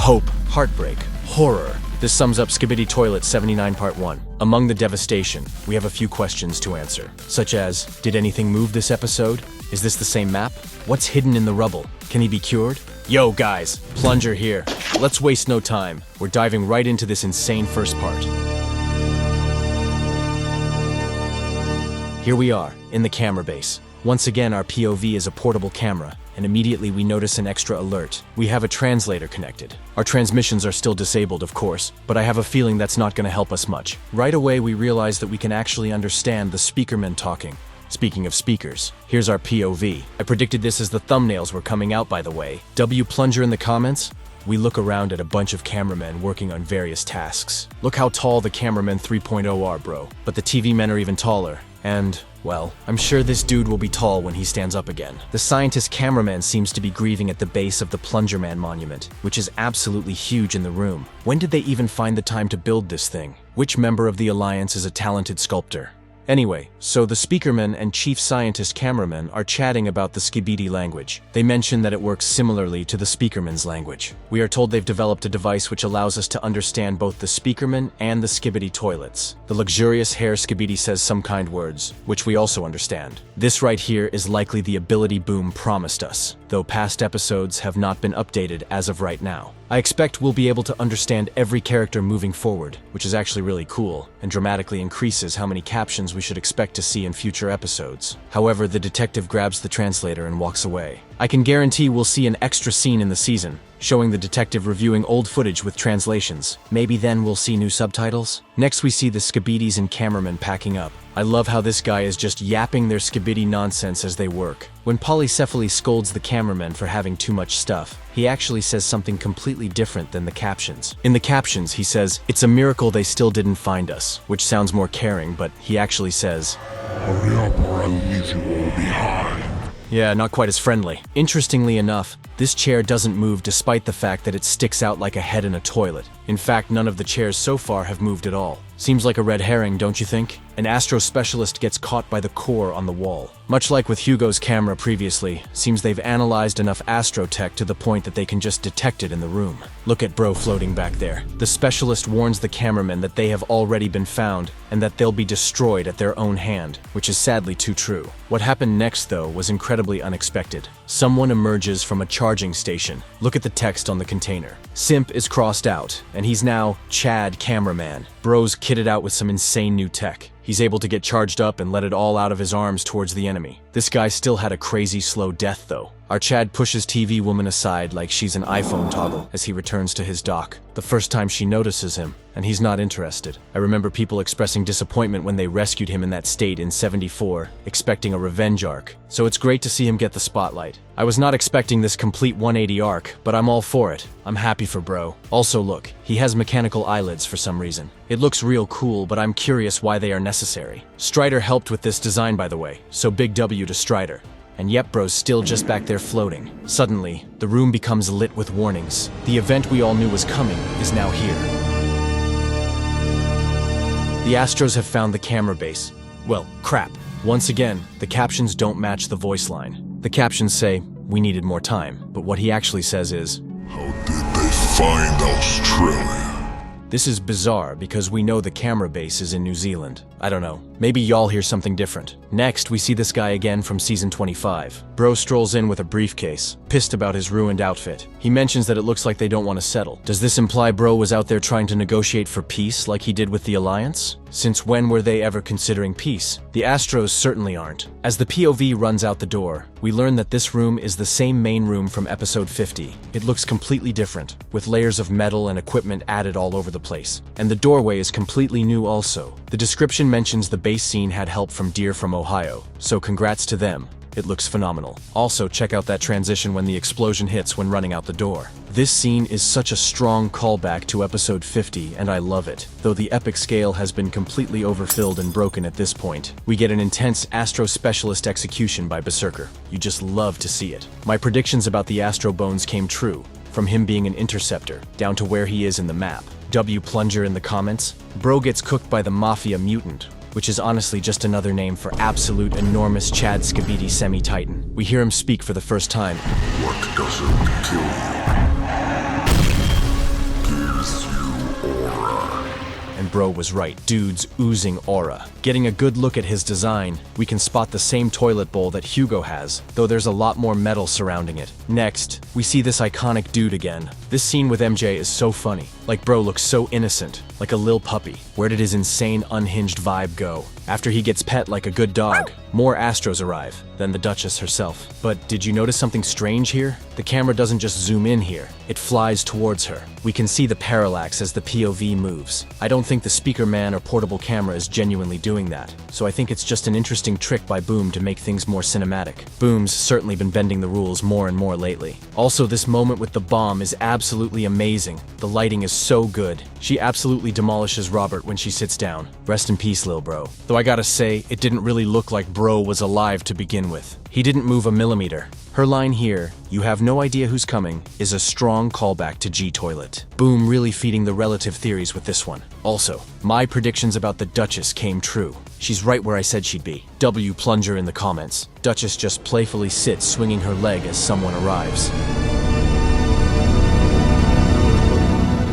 hope, heartbreak, horror. This sums up Skibidi Toilet 79 Part 1. Among the devastation, we have a few questions to answer, such as, did anything move this episode? Is this the same map? What's hidden in the rubble? Can he be cured? Yo guys, Plunger here. Let's waste no time. We're diving right into this insane first part. Here we are, in the camera base. Once again, our POV is a portable camera, and immediately we notice an extra alert. We have a translator connected. Our transmissions are still disabled, of course, but I have a feeling that's not going to help us much. Right away, we realize that we can actually understand the speakermen talking. Speaking of speakers, here's our POV. I predicted this as the thumbnails were coming out, by the way. Plunger in the comments? We look around at a bunch of cameramen working on various tasks. Look how tall the Cameramen 3.0 are, bro. But the TV men are even taller. And, well, I'm sure this dude will be tall when he stands up again. The scientist cameraman seems to be grieving at the base of the Plunger Man monument, which is absolutely huge in the room. When did they even find the time to build this thing? Which member of the Alliance is a talented sculptor? Anyway, so the speakerman and chief scientist cameraman are chatting about the Skibidi language. They mention that it works similarly to the speakerman's language. We are told they've developed a device which allows us to understand both the speakerman and the Skibidi toilets. The luxurious hair Skibidi says some kind words, which we also understand. This right here is likely the ability Boom promised us, though past episodes have not been updated as of right now. I expect we'll be able to understand every character moving forward, which is actually really cool, and dramatically increases how many captions we should expect to see in future episodes. However, the detective grabs the translator and walks away. I can guarantee we'll see an extra scene in the season, showing the detective reviewing old footage with translations. Maybe then we'll see new subtitles? Next we see the Skibidis and cameramen packing up. I love how this guy is just yapping their Skibidi nonsense as they work. When Polycephaly scolds the cameramen for having too much stuff, he actually says something completely different than the captions. In the captions, he says, "It's a miracle they still didn't find us," which sounds more caring, but he actually says, "Hurry up or I'll leave you all behind." Yeah, not quite as friendly. Interestingly enough, this chair doesn't move despite the fact that it sticks out like a head in a toilet. In fact, none of the chairs so far have moved at all. Seems like a red herring, don't you think? An Astro specialist gets caught by the core on the wall. Much like with Hugo's camera previously, seems they've analyzed enough Astro tech to the point that they can just detect it in the room. Look at bro floating back there. The specialist warns the cameramen that they have already been found and that they'll be destroyed at their own hand, which is sadly too true. What happened next, though, was incredibly unexpected. Someone emerges from a charging station. Look at the text on the container. Simp is crossed out, and he's now Chad Cameraman. Bro's kitted out with some insane new tech. He's able to get charged up and let it all out of his arms towards the enemy. This guy still had a crazy slow death though. Our Chad pushes TV woman aside like she's an iPhone toggle as he returns to his dock. The first time she notices him, and he's not interested. I remember people expressing disappointment when they rescued him in that state in '74, expecting a revenge arc. So it's great to see him get the spotlight. I was not expecting this complete 180 arc, but I'm all for it. I'm happy for bro. Also look, he has mechanical eyelids for some reason. It looks real cool, but I'm curious why they are necessary. Strider helped with this design, by the way, so big W to Strider. And yep, bro's still just back there floating. Suddenly, the room becomes lit with warnings. The event we all knew was coming is now here. The Astros have found the camera base. Well, crap. Once again, the captions don't match the voice line. The captions say, "We needed more time," but what he actually says is, "How did they find Australia?" This is bizarre because we know the camera base is in New Zealand. I don't know. Maybe y'all hear something different. Next, we see this guy again from season 25. Bro strolls in with a briefcase, pissed about his ruined outfit. He mentions that it looks like they don't want to settle. Does this imply bro was out there trying to negotiate for peace like he did with the Alliance? Since when were they ever considering peace? The Astros certainly aren't. As the POV runs out the door, we learn that this room is the same main room from episode 50. It looks completely different, with layers of metal and equipment added all over the place. And the doorway is completely new also. The description mentions the base scene had help from Deer from Ohio, so congrats to them. It looks phenomenal. Also, check out that transition when the explosion hits when running out the door. This scene is such a strong callback to episode 50, and I love it. Though the epic scale has been completely overfilled and broken at this point, we get an intense Astro specialist execution by Berserker. You just love to see it. My predictions about the Astro bones came true, from him being an interceptor, down to where he is in the map. Plunger in the comments. Bro gets cooked by the Mafia mutant, which is honestly just another name for absolute enormous Chad Skibidi semi-titan. We hear him speak for the first time. What doesn't kill you bro was right. Dude's oozing aura. Getting a good look at his design, we can spot the same toilet bowl that Hugo has, though there's a lot more metal surrounding it. Next, we see this iconic dude again. This scene with MJ is so funny. Like, bro looks so innocent, like a lil puppy. Where did his insane, unhinged vibe go? After he gets pet like a good dog, more Astros arrive, then the Duchess herself. But did you notice something strange here? The camera doesn't just zoom in here, it flies towards her. We can see the parallax as the POV moves. I don't think the speaker man or portable camera is genuinely doing that, so I think it's just an interesting trick by Boom to make things more cinematic. Boom's certainly been bending the rules more and more lately. Also, this moment with the bomb is absolutely amazing. The lighting is so good. She absolutely demolishes Robert when she sits down. Rest in peace, lil bro. Though I gotta say, it didn't really look like bro was alive to begin with. He didn't move a millimeter. Her line here, "You have no idea who's coming," is a strong callback to G-Toilet. Boom really feeding the relative theories with this one. Also, my predictions about the Duchess came true. She's right where I said she'd be. W Plunger in the comments. Duchess just playfully sits swinging her leg as someone arrives.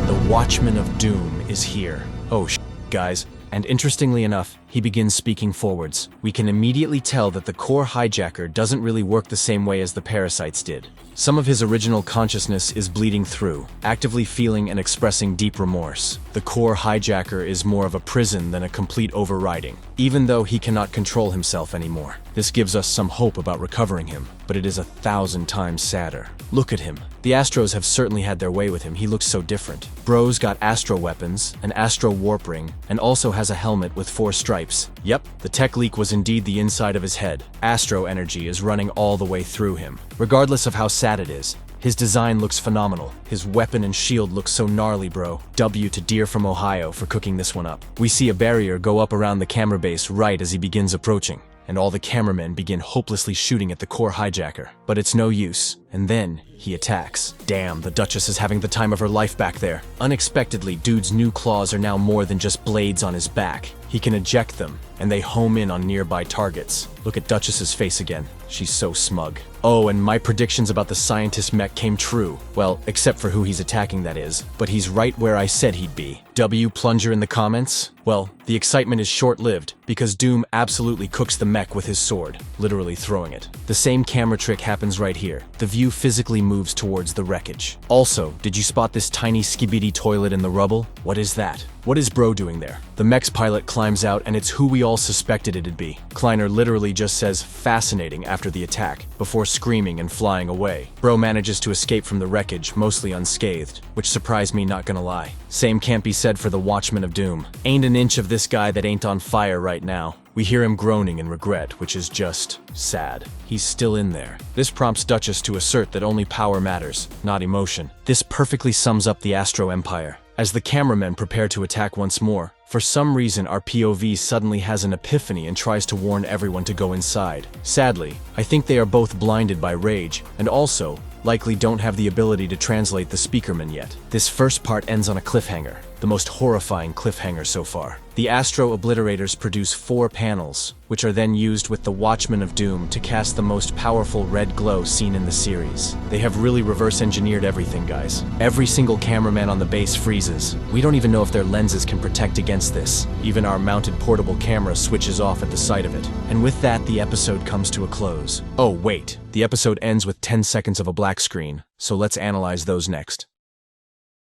The Watchman of Doom is here. Oh guys. And interestingly enough, he begins speaking forwards. We can immediately tell that the core hijacker doesn't really work the same way as the parasites did. Some of his original consciousness is bleeding through, actively feeling and expressing deep remorse. The core hijacker is more of a prison than a complete overriding, even though he cannot control himself anymore. This gives us some hope about recovering him, but it is 1,000 times sadder. Look at him. The Astros have certainly had their way with him. He looks so different. Bro's got Astro weapons, an Astro warp ring, and also has a helmet with 4 stripes. Yep, the tech leak was indeed the inside of his head. Astro energy is running all the way through him. Regardless of how sad it is, his design looks phenomenal. His weapon and shield look so gnarly, bro. W to Deer from Ohio for cooking this one up. We see a barrier go up around the camera base right as he begins approaching, and all the cameramen begin hopelessly shooting at the core hijacker. But it's no use, and then he attacks. Damn, the Duchess is having the time of her life back there. Unexpectedly, dude's new claws are now more than just blades on his back. He can eject them, and they home in on nearby targets. Look at Duchess's face again. She's so smug. Oh, and my predictions about the scientist mech came true. Well, except for who he's attacking, that is. But he's right where I said he'd be. W Plunger in the comments? Well, the excitement is short-lived, because Doom absolutely cooks the mech with his sword, literally throwing it. The same camera trick happens right here. The view physically moves towards the wreckage. Also, did you spot this tiny skibidi toilet in the rubble? What is that? What is bro doing there? The mech's pilot climbs out, and it's who we all suspected it'd be. Kleiner literally just says "fascinating" after the attack, before screaming and flying away. Bro manages to escape from the wreckage, mostly unscathed, which surprised me, not gonna lie. Same can't be said for the Watchman of Doom. Ain't an inch of this guy that ain't on fire right now. We hear him groaning in regret, which is just sad. He's still in there. This prompts Duchess to assert that only power matters, not emotion. This perfectly sums up the Astro Empire. As the cameramen prepare to attack once more, for some reason our POV suddenly has an epiphany and tries to warn everyone to go inside. Sadly, I think they are both blinded by rage, and also likely don't have the ability to translate the speakerman yet. This first part ends on a cliffhanger, the most horrifying cliffhanger so far. The Astro Obliterators produce 4 panels, which are then used with the Watchman of Doom to cast the most powerful red glow seen in the series. They have really reverse-engineered everything, guys. Every single cameraman on the base freezes. We don't even know if their lenses can protect against this. Even our mounted portable camera switches off at the sight of it. And with that, the episode comes to a close. Oh, wait. The episode ends with 10 seconds of a black screen, so let's analyze those next.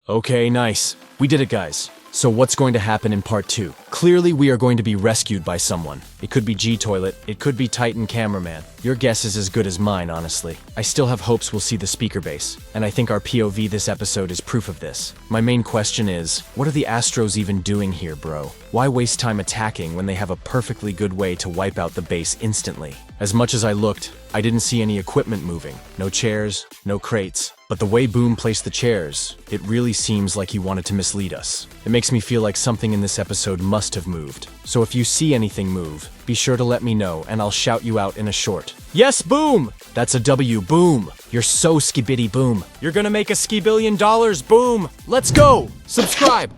Okay, nice. We did it, guys. So what's going to happen in part 2? Clearly we are going to be rescued by someone. It could be G-Toilet, it could be Titan Cameraman. Your guess is as good as mine, honestly. I still have hopes we'll see the speaker base, and I think our POV this episode is proof of this. My main question is, what are the Astros even doing here, bro? Why waste time attacking when they have a perfectly good way to wipe out the base instantly? As much as I looked, I didn't see any equipment moving. No chairs, no crates. But the way Boom placed the chairs, it really seems like he wanted to mislead us. It makes me feel like something in this episode must have moved. So if you see anything move, be sure to let me know and I'll shout you out in a short. Yes, Boom! That's a W, Boom! You're so skibidi, Boom. You're gonna make a $ski billion, Boom! Let's go! Subscribe!